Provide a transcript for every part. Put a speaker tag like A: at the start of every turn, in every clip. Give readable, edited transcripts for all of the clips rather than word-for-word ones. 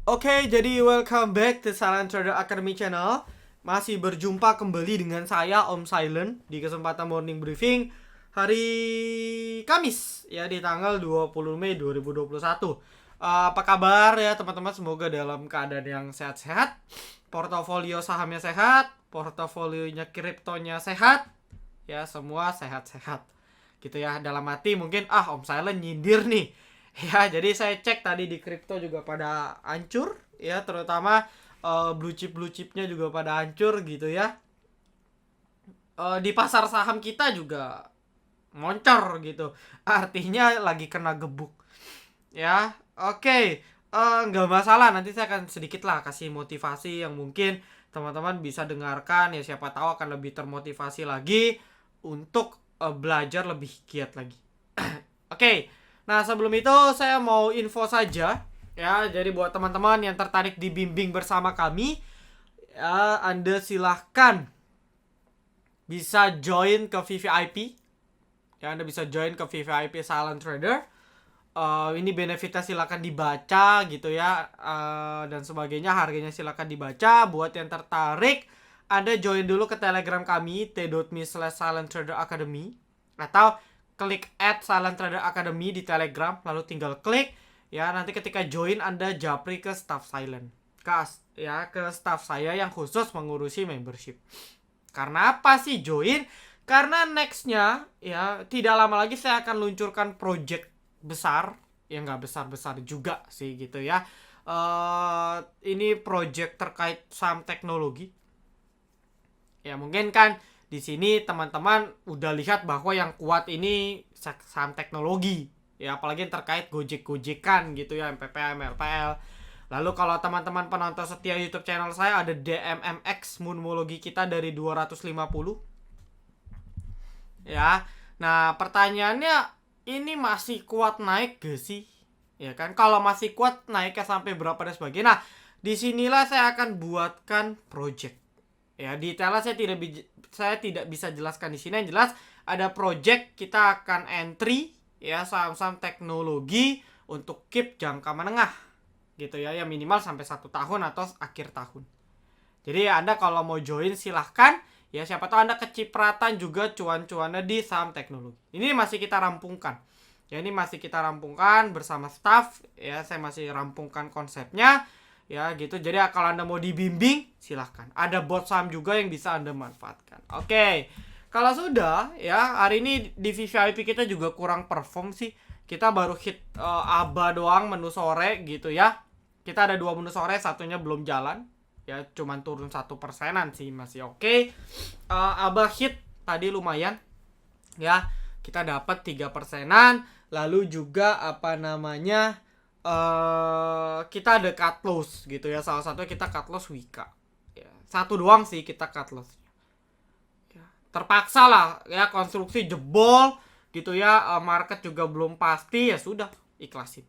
A: Oke, jadi welcome back to Silent Trader Academy Channel. Masih berjumpa kembali dengan saya Om Silent di kesempatan morning briefing hari Kamis ya di tanggal 20 Mei 2021. Apa kabar ya teman-teman? Semoga dalam keadaan yang sehat-sehat, portofolio sahamnya sehat, portofolionya kriptonya sehat, ya semua sehat-sehat. Gitu ya, dalam hati mungkin Om Silent nyindir nih. Ya, jadi saya cek tadi di kripto juga pada hancur ya, terutama blue chipnya juga pada hancur gitu ya. Di pasar saham kita juga moncor gitu. Artinya lagi kena gebuk. Ya, oke. Nggak masalah, nanti saya akan sedikit lah kasih motivasi yang mungkin teman-teman bisa dengarkan ya, siapa tahu akan lebih termotivasi lagi untuk belajar lebih giat lagi. Oke. Nah, sebelum itu saya mau info saja ya. Jadi buat teman-teman yang tertarik dibimbing bersama kami, ya, Anda silahkan bisa join ke VVIP. Ya, Anda bisa join ke VVIP Silent Trader. Ini benefitnya silahkan dibaca gitu ya, dan sebagainya, harganya silahkan dibaca. Buat yang tertarik, Anda join dulu ke Telegram kami t.me/silenttraderacademy atau klik add Silent Trader Academy di Telegram, lalu tinggal klik ya. Nanti ketika join Anda japri ke staff Silent, ke staff saya yang khusus mengurusi membership. Karena apa sih join? Karena nextnya ya tidak lama lagi saya akan luncurkan project besar, yang nggak besar-besar juga sih gitu ya. Ini project terkait saham teknologi. Ya mungkin kan di sini teman-teman udah lihat bahwa yang kuat ini saham teknologi ya, apalagi yang terkait Gojek-Gojekan gitu ya, MPPL, MLPL. Lalu kalau teman-teman penonton setia YouTube channel saya, ada DMMX Moonmologi kita dari 250 ya. Nah, pertanyaannya, ini masih kuat naik gak sih? Ya kan, kalau masih kuat naiknya sampai berapa dan sebagainya. Nah, disinilah saya akan buatkan project. Ya, detailnya saya tidak bisa jelaskan di sini. Yang jelas ada project, kita akan entry ya saham-saham teknologi untuk keep jangka menengah gitu ya, yang minimal sampai 1 tahun atau akhir tahun. Jadi Anda kalau mau join silahkan ya, siapa tahu Anda kecipratan juga cuan-cuannya di saham teknologi. Ini masih kita rampungkan. Ya, ini masih kita rampungkan bersama staff ya, saya masih rampungkan konsepnya. Ya gitu. Jadi kalau Anda mau dibimbing, silahkan. Ada bot saham juga yang bisa Anda manfaatkan. Oke. Kalau sudah ya, hari ini di VVIP kita juga kurang perform sih. Kita baru hit ABA doang menu sore gitu ya. Kita ada 2 menu sore, satunya belum jalan. Ya cuman turun 1%-an sih, masih oke. ABA hit tadi lumayan. Ya, kita dapat 3%-an. Lalu juga kita ada cut loss gitu ya. Salah satunya kita cut loss Wika ya. Satu doang sih kita cut loss ya. Terpaksa lah ya, konstruksi jebol gitu ya, market juga belum pasti, ya sudah ikhlasin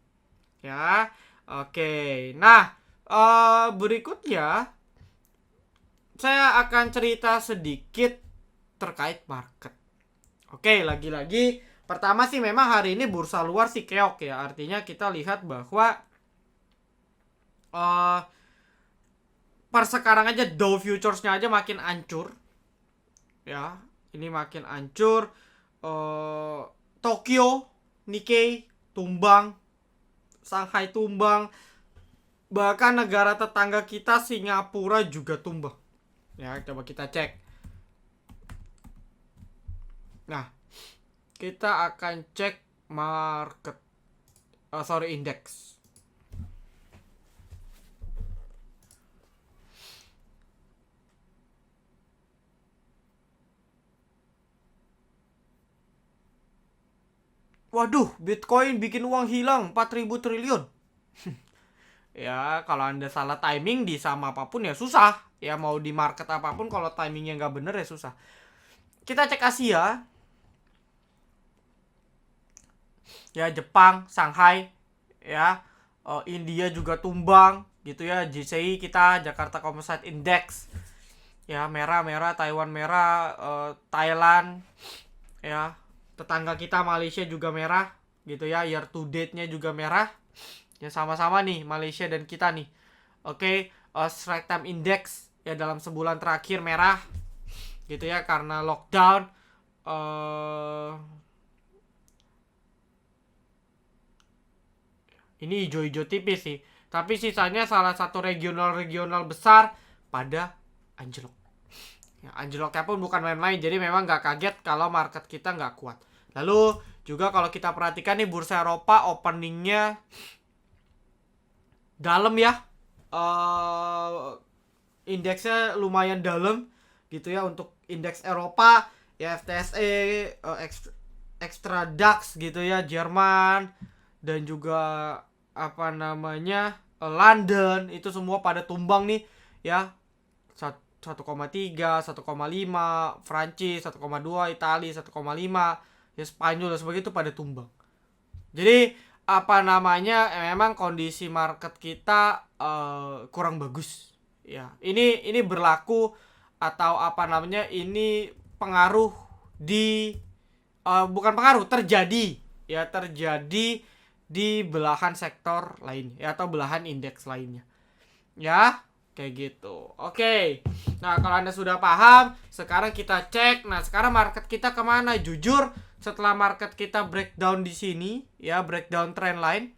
A: ya. Oke. Nah, berikutnya saya akan cerita sedikit terkait market. Oke, lagi-lagi pertama sih memang hari ini bursa luar sih keok ya. Artinya kita lihat bahwa per sekarang aja Dow Futures-nya aja makin hancur. Ya, ini makin hancur. Tokyo, Nikkei tumbang, Shanghai tumbang. Bahkan negara tetangga kita Singapura juga tumbang. Ya, coba kita cek. Nah, kita akan cek market, indeks. Waduh, Bitcoin bikin uang hilang 4.000 triliun. Ya, kalau Anda salah timing di saham apapun ya susah. Ya, mau di market apapun kalau timingnya nggak bener ya susah. Kita cek Asia. Ya, Jepang, Shanghai, ya, India juga tumbang gitu ya. JCI kita, Jakarta Composite Index, ya merah, Taiwan merah, Thailand, ya tetangga kita Malaysia juga merah gitu ya. Year to date nya juga merah ya, sama-sama nih Malaysia dan kita nih Oke, strike time index ya dalam sebulan terakhir merah gitu ya karena lockdown. Ini hijau-hijau tipis sih. Tapi sisanya salah satu regional-regional besar pada anjlok. Ya, anjloknya pun bukan main-main. Jadi memang nggak kaget kalau market kita nggak kuat. Lalu juga kalau kita perhatikan nih bursa Eropa openingnya dalam ya. Indeksnya lumayan dalam gitu ya untuk indeks Eropa ya FTSE, Extra DAX gitu ya Jerman dan juga apa namanya London itu semua pada tumbang nih ya 1,3, 1,5, Prancis 1,2, Italia 1,5, ya Spanyol dan sebagainya itu pada tumbang. Jadi apa namanya memang kondisi market kita kurang bagus. Ya, ini berlaku atau apa namanya ini pengaruh di bukan pengaruh terjadi ya terjadi di belahan sektor lain ya atau belahan indeks lainnya. Ya, kayak gitu. Oke. Nah, kalau Anda sudah paham, sekarang kita cek. Nah, sekarang market kita kemana? Jujur, setelah market kita breakdown di sini, ya breakdown trend line.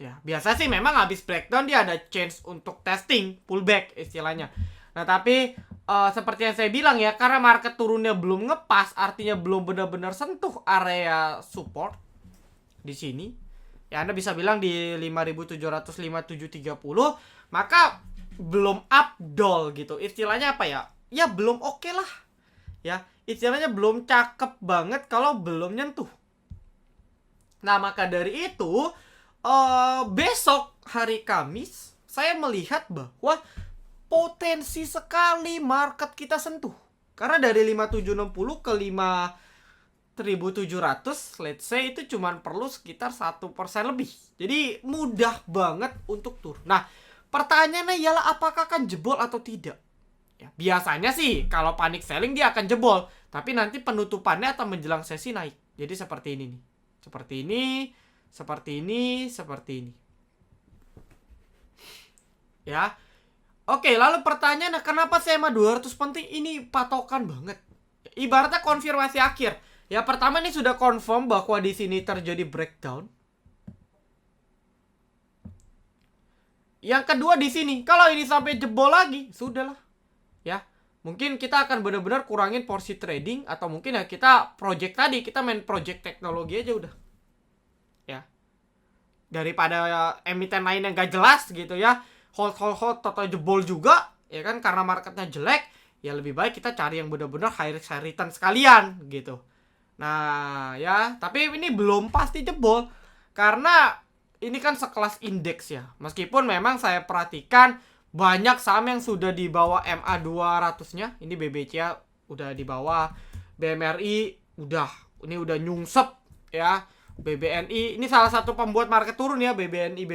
A: Ya, biasa sih memang habis breakdown dia ada chance untuk testing, pullback istilahnya. Nah, tapi seperti yang saya bilang ya, karena market turunnya belum ngepas, artinya belum benar-benar sentuh area support di sini. Ya, Anda bisa bilang di 5.700, 5.730, maka belum updol gitu. Istilahnya apa ya? Ya belum oke lah. Ya, istilahnya belum cakep banget kalau belum nyentuh. Nah, maka dari itu besok hari Kamis saya melihat bahwa potensi sekali market kita sentuh. Karena dari 5760 ke 5.700, let's say itu cuman perlu sekitar 1% lebih. Jadi mudah banget untuk turun. Nah, pertanyaannya ialah apakah akan jebol atau tidak? Ya, biasanya sih kalau panic selling dia akan jebol, tapi nanti penutupannya atau menjelang sesi naik. Jadi seperti ini nih. Seperti ini, seperti ini, seperti ini. Ya. Oke, lalu pertanyaannya kenapa SMA 200 penting? Ini patokan banget. Ibaratnya konfirmasi akhir. Ya, pertama ini sudah confirm bahwa di sini terjadi breakdown. Yang kedua di sini, kalau ini sampai jebol lagi, sudahlah. Ya, mungkin kita akan benar-benar kurangin porsi trading atau mungkin ya kita project tadi, kita main project teknologi aja udah. Ya. Daripada emiten lain yang gak jelas gitu ya. Hold atau jebol juga, ya kan karena marketnya jelek, ya lebih baik kita cari yang benar-benar high risk high return sekalian gitu. Nah, ya, tapi ini belum pasti jebol karena ini kan sekelas indeks ya. Meskipun memang saya perhatikan banyak saham yang sudah di bawah MA 200-nya. Ini BBCA udah di bawah, BMRI ini udah nyungsep ya. BBNI ini salah satu pembuat market turun ya, BBNI,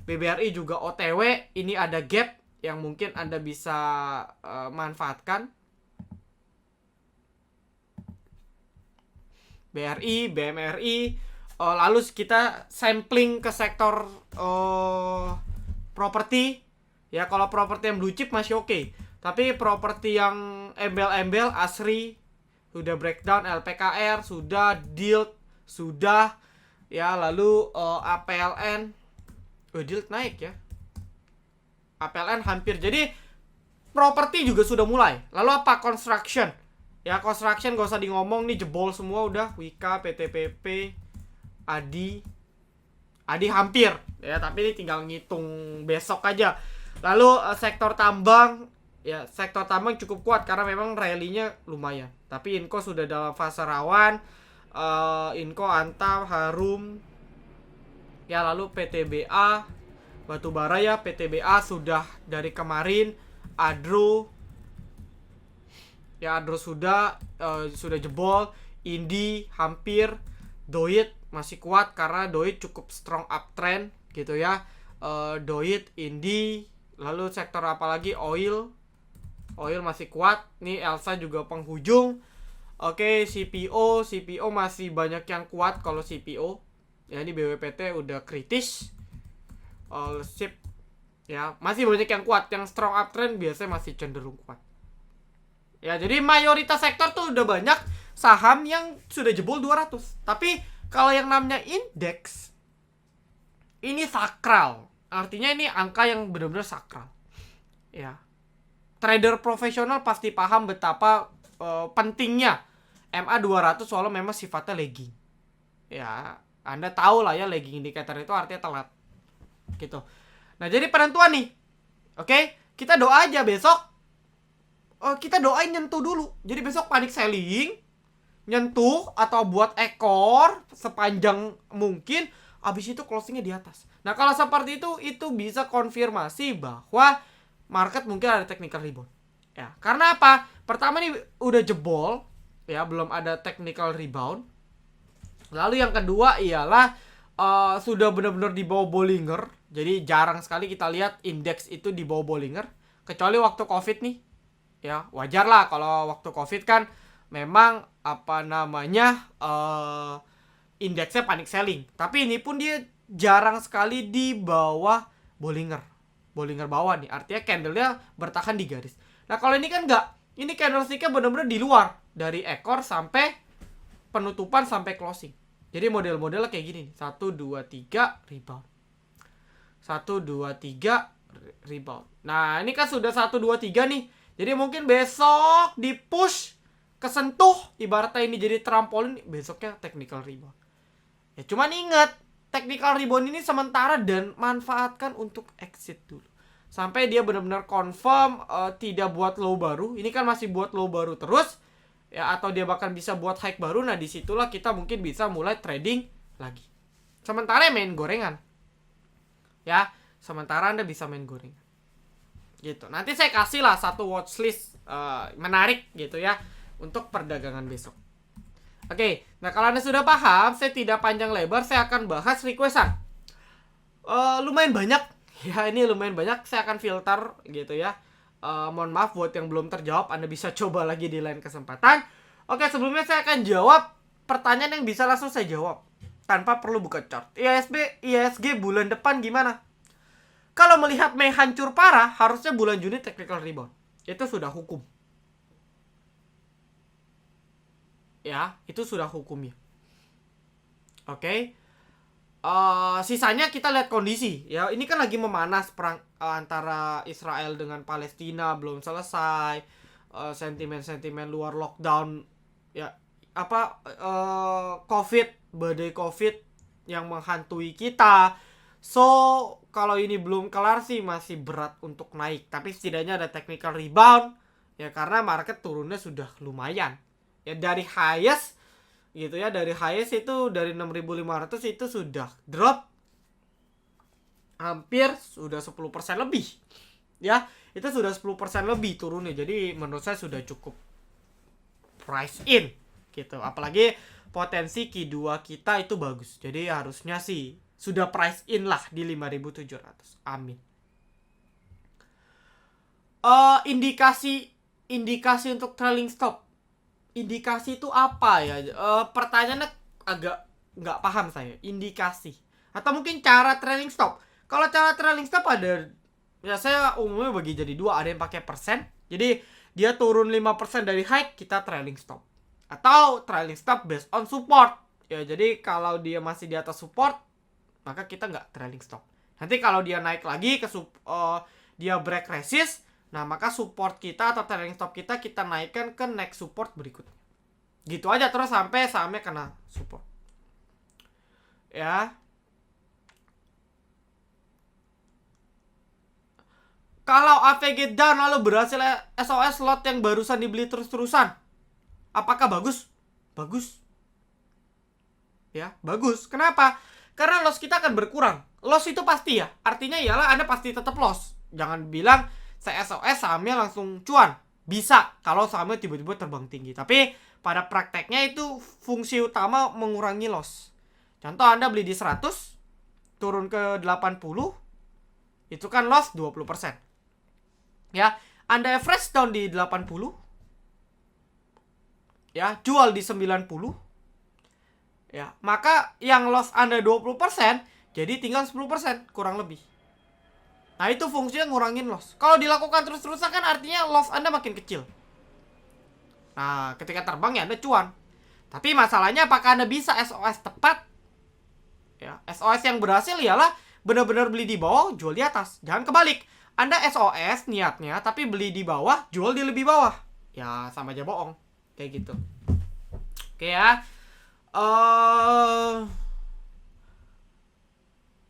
A: BBRI juga OTW. Ini ada gap yang mungkin Anda bisa manfaatkan. BRI, BMRI. Lalu kita sampling ke sektor properti. Ya, kalau properti yang blue chip masih oke. Tapi properti yang embel-embel, ASRI sudah breakdown, LPKR sudah, DILT sudah, ya, lalu APLN DILT naik ya. APLN hampir. Jadi properti juga sudah mulai. Lalu apa? Construction. Ya, construction gak usah di ngomong nih, jebol semua udah. Wika, PTPP, Adi hampir ya, tapi ini tinggal ngitung besok aja. Lalu sektor tambang, ya sektor tambang cukup kuat karena memang rally-nya lumayan. Tapi Inco sudah dalam fase rawan. Inco, Antam, Harum. Ya, lalu PTBA, batubara ya, PTBA sudah dari kemarin. Adro, ya Adro sudah jebol. Indi hampir. Doit masih kuat karena Doit cukup strong uptrend gitu ya. Doit, Indi, lalu sektor apa lagi? Oil masih kuat. Nih Elsa juga penghujung. Oke, CPO masih banyak yang kuat kalau CPO. Ya ini BWPT udah kritis. All ship ya masih banyak yang kuat, yang strong uptrend biasanya masih cenderung kuat. Ya jadi mayoritas sektor tuh udah banyak saham yang sudah jebol 200. Tapi kalau yang namanya indeks ini sakral. Artinya ini angka yang benar-benar sakral. Ya. Trader profesional pasti paham betapa pentingnya MA 200 soalnya memang sifatnya lagging. Ya, Anda tahu lah ya lagging indicator itu artinya telat. Gitu. Nah, jadi penentuan nih. Oke, kita doa aja besok. Kita doain nyentuh dulu. Jadi besok panic selling, nyentuh atau buat ekor sepanjang mungkin, habis itu closingnya di atas. Nah, kalau seperti itu bisa konfirmasi bahwa market mungkin ada technical rebound. Ya, karena apa? Pertama nih udah jebol, ya belum ada technical rebound. Lalu yang kedua ialah sudah benar-benar di bawah Bollinger. Jadi jarang sekali kita lihat indeks itu di bawah Bollinger, kecuali waktu Covid nih. Ya, wajar lah kalau waktu Covid kan memang apa namanya indeksnya panic selling. Tapi ini pun dia jarang sekali di bawah Bollinger. Bollinger bawah nih, artinya candlenya bertahan di garis. Nah kalau ini kan enggak, ini candlesticknya benar-benar di luar dari ekor sampai penutupan sampai closing. Jadi model-modelnya kayak gini nih, 1, 2, 3 rebound, 1, 2, 3 rebound. Nah ini kan sudah 1, 2, 3 nih. Jadi mungkin besok di push kesentuh, ibaratnya ini jadi trampolin, besoknya technical rebound. Ya cuman ingat, technical rebound ini sementara dan manfaatkan untuk exit dulu sampai dia benar-benar confirm tidak buat low baru. Ini kan masih buat low baru terus ya, atau dia bahkan bisa buat high baru. Nah disitulah kita mungkin bisa mulai trading lagi. Sementara main gorengan ya, sementara Anda bisa main gorengan gitu. Nanti saya kasih lah satu watchlist menarik gitu ya untuk perdagangan besok. Oke, nah kalau Anda sudah paham, saya tidak panjang lebar, saya akan bahas requestan. Lumayan banyak, ya ini lumayan banyak, saya akan filter gitu ya. Mohon maaf buat yang belum terjawab, Anda bisa coba lagi di lain kesempatan. Oke, sebelumnya saya akan jawab pertanyaan yang bisa langsung saya jawab tanpa perlu buka chart. IHSG bulan depan gimana? Kalau melihat Mei hancur parah, harusnya bulan Juni technical rebound. Itu sudah hukum. Ya, itu sudah hukumnya. Oke. Sisanya kita lihat kondisi. Ya, ini kan lagi memanas perang antara Israel dengan Palestina, belum selesai. Sentimen-sentimen luar lockdown. Ya, Covid, badai Covid yang menghantui kita. So, kalau ini belum kelar sih masih berat untuk naik. Tapi setidaknya ada technical rebound. Ya, karena market turunnya sudah lumayan. Ya dari highest gitu ya, dari highest itu dari 6.500 itu sudah drop hampir sudah 10% lebih. Ya, itu sudah 10% lebih turunnya. Jadi menurut saya sudah cukup price in gitu. Apalagi potensi Q2 kita itu bagus. Jadi harusnya sih sudah price in lah di 5.700. Amin. Indikasi untuk trailing stop. Indikasi itu apa ya? Pertanyaannya agak nggak paham saya. Indikasi atau mungkin cara trailing stop. Kalau cara trailing stop ada, ya saya umumnya bagi jadi dua. Ada yang pakai persen, jadi dia turun 5% dari high, kita trailing stop. Atau trailing stop based on support. Ya jadi kalau dia masih di atas support, maka kita nggak trailing stop. Nanti kalau dia naik lagi ke dia break resist, nah maka support kita atau trailing stop kita naikkan ke next support berikutnya. Gitu aja terus sampai sahamnya kena support. Ya. Kalau AVG down lalu berhasil SOS lot yang barusan dibeli terus-terusan, apakah bagus? Bagus. Ya, bagus. Kenapa? Karena loss kita akan berkurang. Loss itu pasti ya. Artinya ialah Anda pasti tetap loss. Jangan bilang saya SOS sahamnya langsung cuan. Bisa kalau sahamnya tiba-tiba terbang tinggi. Tapi pada prakteknya itu fungsi utama mengurangi loss. Contoh Anda beli di 100, turun ke 80, itu kan loss 20%. Ya, Anda average down di 80, ya, jual di 90, ya, maka yang loss Anda 20%, jadi tinggal 10% kurang lebih. Nah, itu fungsinya ngurangin loss. Kalau dilakukan terus-terusan kan artinya loss Anda makin kecil. Nah, ketika terbang ya Anda cuan. Tapi masalahnya apakah Anda bisa SOS tepat? Ya, SOS yang berhasil ialah benar-benar beli di bawah, jual di atas. Jangan kebalik. Anda SOS niatnya, tapi beli di bawah, jual di lebih bawah. Ya, sama aja bohong. Kayak gitu. Oke ya.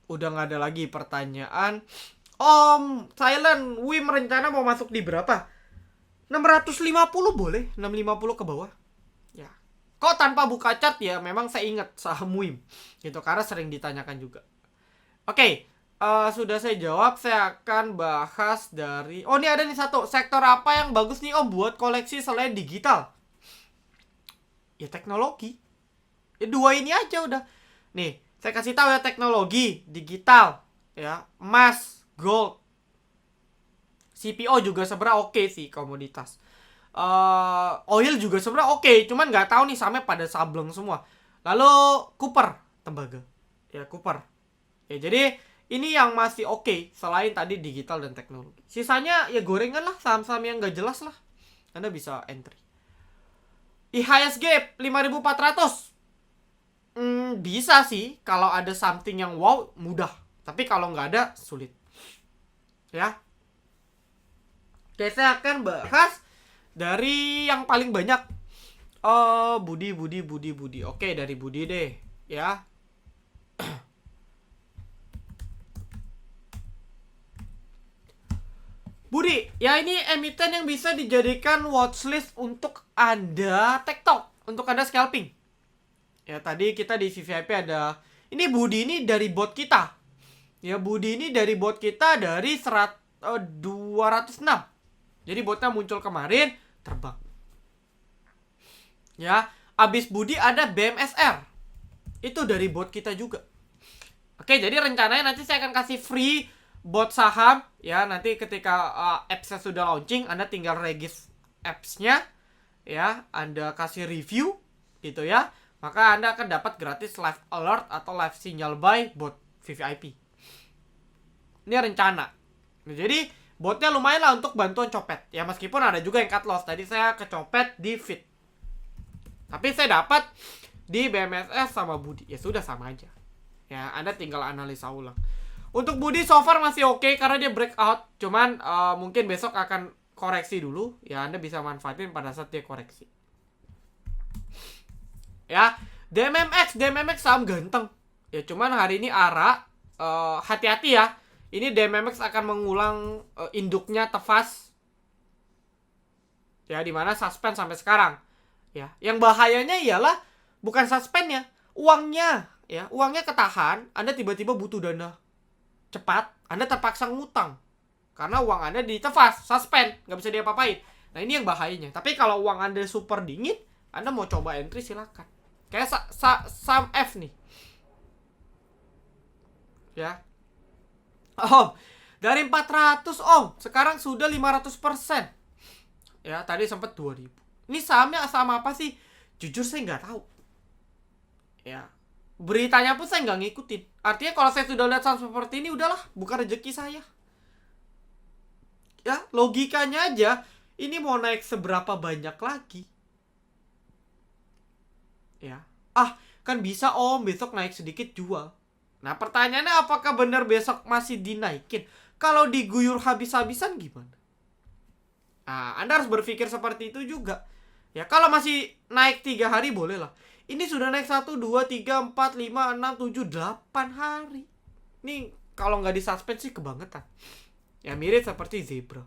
A: Udah nggak ada lagi pertanyaan. Om Silent, Wim rencana mau masuk di berapa? 650 boleh, 650 ke bawah. Ya. Kok tanpa buka chart ya, memang saya ingat saham Wim. Gitu, karena sering ditanyakan juga. Oke, sudah saya jawab. Saya akan bahas dari... Oh, ini ada nih satu. Sektor apa yang bagus nih Om buat koleksi selain digital? Ya teknologi. Ya dua ini aja udah. Nih, saya kasih tahu ya, teknologi, digital, ya, emas, gold. CPO juga sebenarnya oke sih komoditas. Oil juga sebenarnya oke, cuman nggak tahu nih sampai pada sableng semua. Lalu Cooper, tembaga. Ya, Cooper. Ya, jadi ini yang masih oke selain tadi digital dan teknologi. Sisanya ya gorengan lah, saham-saham yang nggak jelas lah. Anda bisa entry. IHSG 5400. Bisa sih kalau ada something yang wow, mudah. Tapi kalau nggak ada, sulit. Ya. Oke, saya akan bahas dari yang paling banyak. Budi. Oke, dari Budi deh, ya. Budi, ya ini emiten yang bisa dijadikan watchlist untuk Anda TikTok, untuk Anda scalping. Ya, tadi kita di VVIP ada. Ini Budi ini dari bot kita. Ya, Budi ini dari bot kita dari 206. Jadi botnya muncul kemarin, terbang. Ya, abis Budi ada BMSR. Itu dari bot kita juga. Oke, jadi rencananya nanti saya akan kasih free bot saham. Ya, nanti ketika apps-nya sudah launching, Anda tinggal regis apps-nya. Ya, Anda kasih review gitu ya. Maka Anda akan dapat gratis live alert atau live signal buy bot VVIP. Ini rencana. Nah, jadi botnya lumayan lah untuk bantuan copet. Ya, meskipun ada juga yang cut loss. Tadi saya kecopet di feed. Tapi saya dapat di BMSS sama Budi. Ya sudah, sama aja. Ya, Anda tinggal analisa ulang. Untuk Budi so far masih oke karena dia breakout. Cuman mungkin besok akan koreksi dulu. Ya, Anda bisa manfaatin pada saat dia koreksi. Ya, DMMX saham ganteng. Ya, cuman hari ini ARA, hati-hati ya. Ini DMMX akan mengulang induknya Tefas. Ya, dimana suspend sampai sekarang. Ya, yang bahayanya ialah bukan suspendnya, uangnya. Ya, uangnya ketahan. Anda tiba-tiba butuh dana cepat, Anda terpaksa ngutang karena uang Anda di Tefas, suspend, nggak bisa diapa-apain. Nah, ini yang bahayanya. Tapi kalau uang Anda super dingin, Anda mau coba entry silakan. Kayak saham F nih. Ya. Dari 400 sekarang sudah 500%. Ya, tadi sempat 2000. Ini sahamnya saham apa sih? Jujur saya nggak tahu. Ya, beritanya pun saya nggak ngikutin. Artinya kalau saya sudah lihat saham seperti ini, udahlah, bukan rezeki saya. Ya, logikanya aja, ini mau naik seberapa banyak lagi? Ya, kan bisa besok naik sedikit jual. Nah, pertanyaannya apakah benar besok masih dinaikin? Kalau diguyur habis-habisan gimana? Nah, Anda harus berpikir seperti itu juga. Ya, kalau masih naik 3 hari boleh lah. Ini sudah naik 1, 2, 3, 4, 5, 6, 7, 8 hari. Ini kalau nggak disuspend sih kebangetan. Ya, mirip seperti Zebra.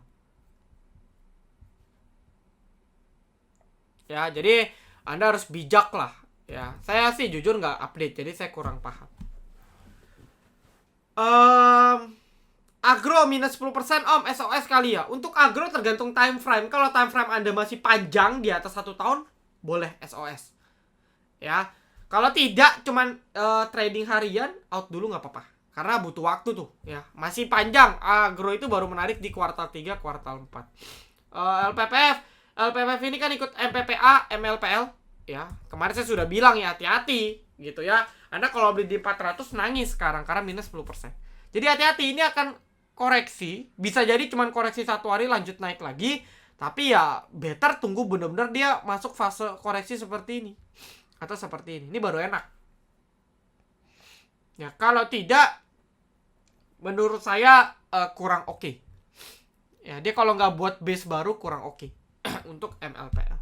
A: Ya, jadi Anda harus bijak lah. Ya, saya sih jujur nggak update, jadi saya kurang paham. Agro minus 10% SOS kali ya. Untuk agro tergantung time frame. Kalau time frame Anda masih panjang di atas 1 tahun, boleh SOS. Ya, kalau tidak cuman trading harian, out dulu nggak apa-apa. Karena butuh waktu tuh, ya. Masih panjang. Agro itu baru menarik di kuartal 3, kuartal 4. LPPF LPPF ini kan ikut MPPA, MLPL ya. Kemarin saya sudah bilang ya, hati-hati gitu ya. Anda kalau beli di 400 nangis sekarang karena minus 10%. Jadi hati-hati, ini akan koreksi, bisa jadi cuman koreksi 1 hari lanjut naik lagi, tapi ya better tunggu bener-bener dia masuk fase koreksi seperti ini atau seperti ini baru enak ya. Kalau tidak, menurut saya kurang oke. Ya, dia kalau nggak buat base baru kurang oke untuk MLPL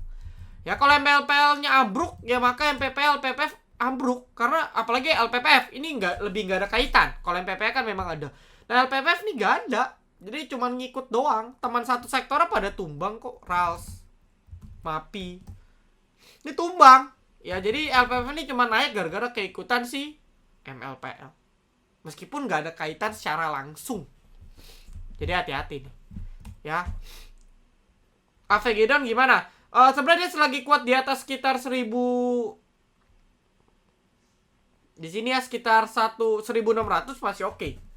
A: ya. Kalau MLPL nya ambruk ya, maka MPPL, LPPF ambruk. Karena apalagi LPPF ini lebih nggak ada kaitan. Kalau MPPL kan memang ada. Nah, LPPF nih gak ada. Jadi cuma ngikut doang. Teman satu sektornya pada tumbang kok. Rals, Mapi, ini tumbang. Ya, jadi LPPF ini cuma naik gara-gara keikutan si MLPL. Meskipun gak ada kaitan secara langsung. Jadi hati-hati nih. Ya. Avegedon gimana? Sebenarnya selagi kuat di atas sekitar 1000. Di sini ya sekitar 1600 masih oke.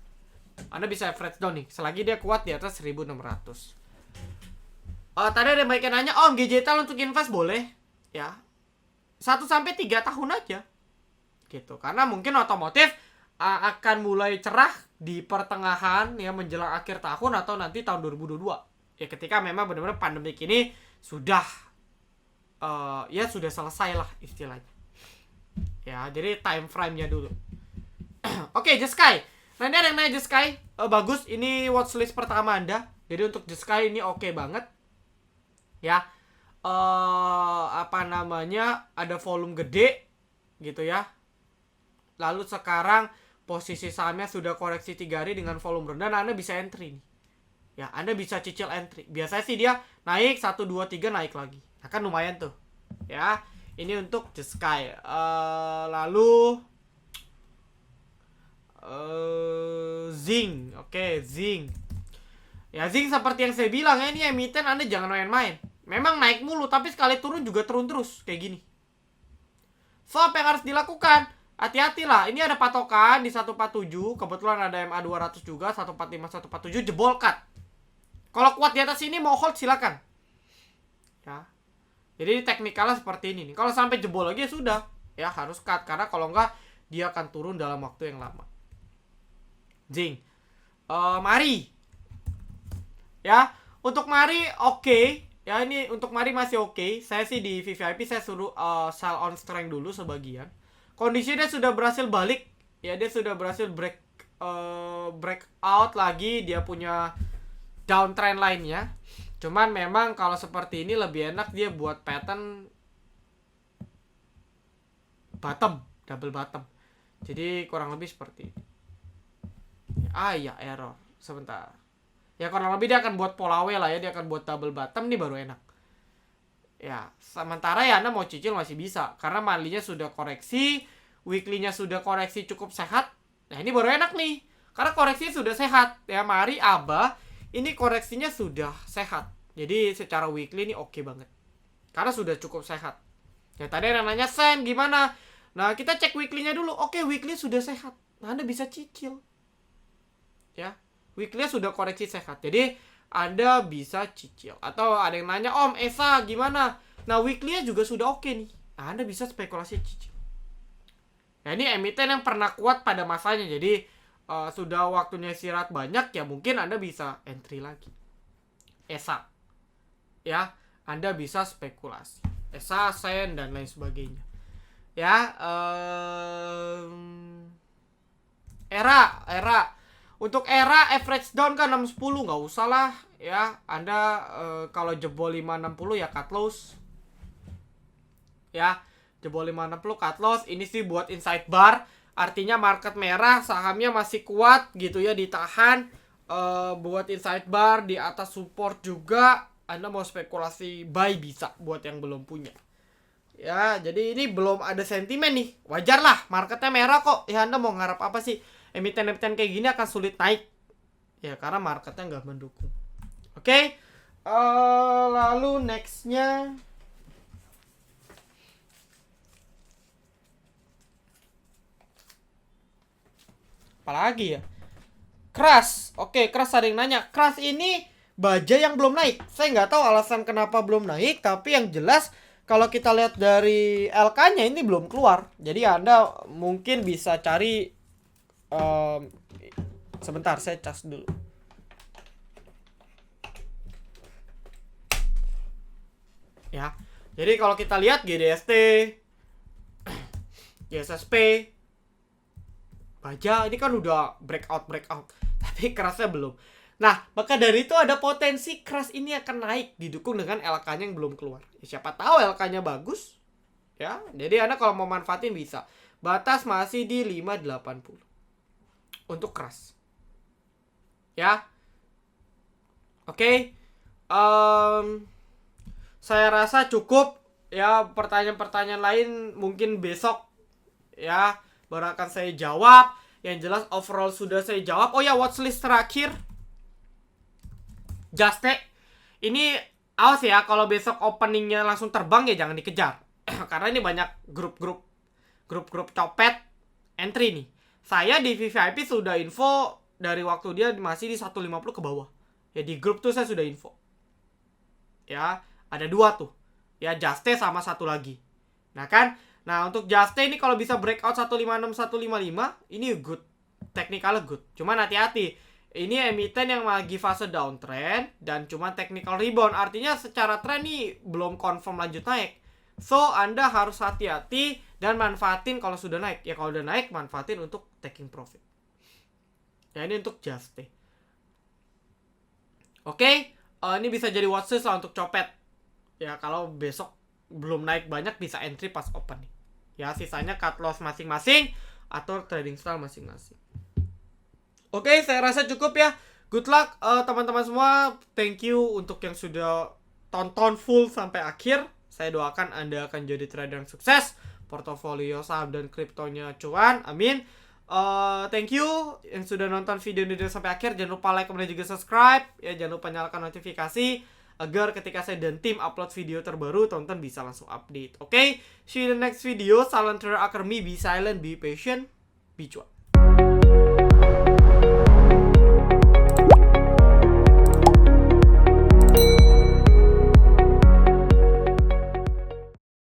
A: Anda bisa average down nih selagi dia kuat di atas 1600. Tadi ada yang baik yang nanya, Om, GJTL untuk invest boleh? Ya, 1-3 tahun aja gitu. Karena mungkin otomotif akan mulai cerah di pertengahan ya, menjelang akhir tahun atau nanti tahun 2022. Ya, ketika memang benar-benar pandemik ini sudah ya sudah selesai lah istilahnya. Ya, jadi time frame-nya dulu. Oke, Jeskai. Nah, ini ada yang nanya Jeskai. Bagus, ini watchlist pertama Anda. Jadi untuk Jeskai ini oke banget. Ya. Apa namanya? Ada volume gede gitu ya. Lalu sekarang posisi sahamnya sudah koreksi 3 hari dengan volume rendah. Nah, Anda bisa entry nih. Ya, Anda bisa cicil entry. Biasanya sih dia naik 1 2 3 naik lagi. Nah, kan lumayan tuh. Ya. Ini untuk Jeskai. Lalu Zing. Oke, Zing. Ya, Zing seperti yang saya bilang ya, ini emiten Anda jangan main-main. Memang naik mulu, tapi sekali turun juga turun terus kayak gini. So, apa yang harus dilakukan? Hati-hati lah. Ini ada patokan di 147. Kebetulan ada MA 200 juga, 145 147 jebol cut. Kalau kuat di atas ini mau hold silakan. Ya. Jadi teknikalnya seperti ini nih. Kalau sampai jebol lagi ya sudah, ya harus cut karena kalau enggak dia akan turun dalam waktu yang lama. Zing. Mari. Ya, untuk Mari oke. Ya, ini untuk Mari masih oke. Saya sih di VVIP saya suruh sell on strength dulu sebagian. Kondisinya sudah berhasil balik. Ya, dia sudah berhasil break out lagi. Dia punya downtrend lainnya. Cuman memang kalau seperti ini lebih enak dia buat pattern bottom, double bottom. Jadi kurang lebih seperti ini. Ya, error. Sebentar. Ya, kurang lebih dia akan buat pola W lah ya. Dia akan buat double bottom nih baru enak. Ya, sementara ya Anda mau cicil masih bisa. Karena monthly-nya sudah koreksi. Weekly-nya sudah koreksi cukup sehat. Nah, ini baru enak nih. Karena koreksinya sudah sehat. Ya, mari Aba. Ini koreksinya sudah sehat. Jadi secara weekly ini oke banget. Karena sudah cukup sehat. Ya, tadi ada yang nanya, Sen, gimana? Nah, kita cek weekly-nya dulu. Oke, weekly sudah sehat. Nah, Anda bisa cicil. Ya, weekly sudah koreksi sehat. Jadi Anda bisa cicil. Atau ada yang nanya, Om, Esa gimana? Nah, weekly juga sudah oke nih. Nah, Anda bisa spekulasi cicil. Nah, ini emiten yang pernah kuat pada masanya. Jadi sudah waktunya istirahat banyak, ya mungkin Anda bisa entry lagi. Esa. Ya, Anda bisa spekulasi. Esa, Sen, dan lain sebagainya. Ya, Era. Untuk Era average down kan 610, nggak usah lah ya. Anda kalau jebol 560 ya cut loss. Ya, jebol 560 cut loss. Ini sih buat inside bar. Artinya market merah sahamnya masih kuat gitu ya, ditahan. Buat inside bar di atas support juga. Anda mau spekulasi buy bisa buat yang belum punya. Ya, jadi ini belum ada sentimen nih. Wajar lah, marketnya merah kok. Ya, Anda mau ngarep apa sih? Emiten-emiten kayak gini akan sulit naik. Ya, karena marketnya nggak mendukung. Oke. Lalu nextnya. Apalagi ya? Crash. Oke, Crash ada yang nanya. Crash ini Baja yang belum naik. Saya nggak tahu alasan kenapa belum naik, tapi yang jelas kalau kita lihat dari LK-nya ini belum keluar. Jadi Anda mungkin bisa cari sebentar, saya cas dulu. Ya. Jadi kalau kita lihat GDST, GSSP, Baja ini kan udah breakout, tapi kerasnya belum. Nah, maka dari itu ada potensi keras ini akan naik didukung dengan LK-nya yang belum keluar. Ya, siapa tahu LK-nya bagus. Ya, jadi Anda kalau mau manfaatin bisa. Batas masih di 580 untuk keras. Ya. Oke. Saya rasa cukup ya, pertanyaan-pertanyaan lain mungkin besok ya baru akan saya jawab. Yang jelas overall sudah saya jawab. Oh ya, watchlist terakhir Juste. Ini awas ya, kalau besok openingnya langsung terbang ya jangan dikejar. Karena ini banyak grup-grup copet entry nih. Saya di VVIP sudah info dari waktu dia masih di 150 ke bawah. Ya di grup tuh saya sudah info. Ya, ada 2 tuh. Ya Juste sama satu lagi. Nah kan, nah untuk Juste ini kalau bisa breakout 156 155 ini good. Technical good. Cuman hati-hati. Ini emiten yang lagi fase downtrend dan cuma technical rebound. Artinya secara trend nih belum confirm lanjut naik. So, Anda harus hati-hati dan manfaatin kalau sudah naik. Ya kalau udah naik, manfaatin untuk taking profit. Ya ini untuk Juste. Oke, ini bisa jadi watchlist lah untuk copet. Ya kalau besok belum naik banyak bisa entry pas open nih. Ya sisanya cut loss masing-masing atau trading style masing-masing. Oke, saya rasa cukup ya. Good luck teman-teman semua. Thank you untuk yang sudah tonton full sampai akhir. Saya doakan Anda akan jadi trader yang sukses. Portofolio saham dan kriptonya cuan. Amin. Thank you yang sudah nonton video ini sampai akhir. Jangan lupa like, kemudian juga subscribe. Ya, jangan lupa nyalakan notifikasi agar ketika saya dan tim upload video terbaru, tonton bisa langsung update. Oke, see you in the next video. Salam Trader Academy. Be silent, be patient, be cuan.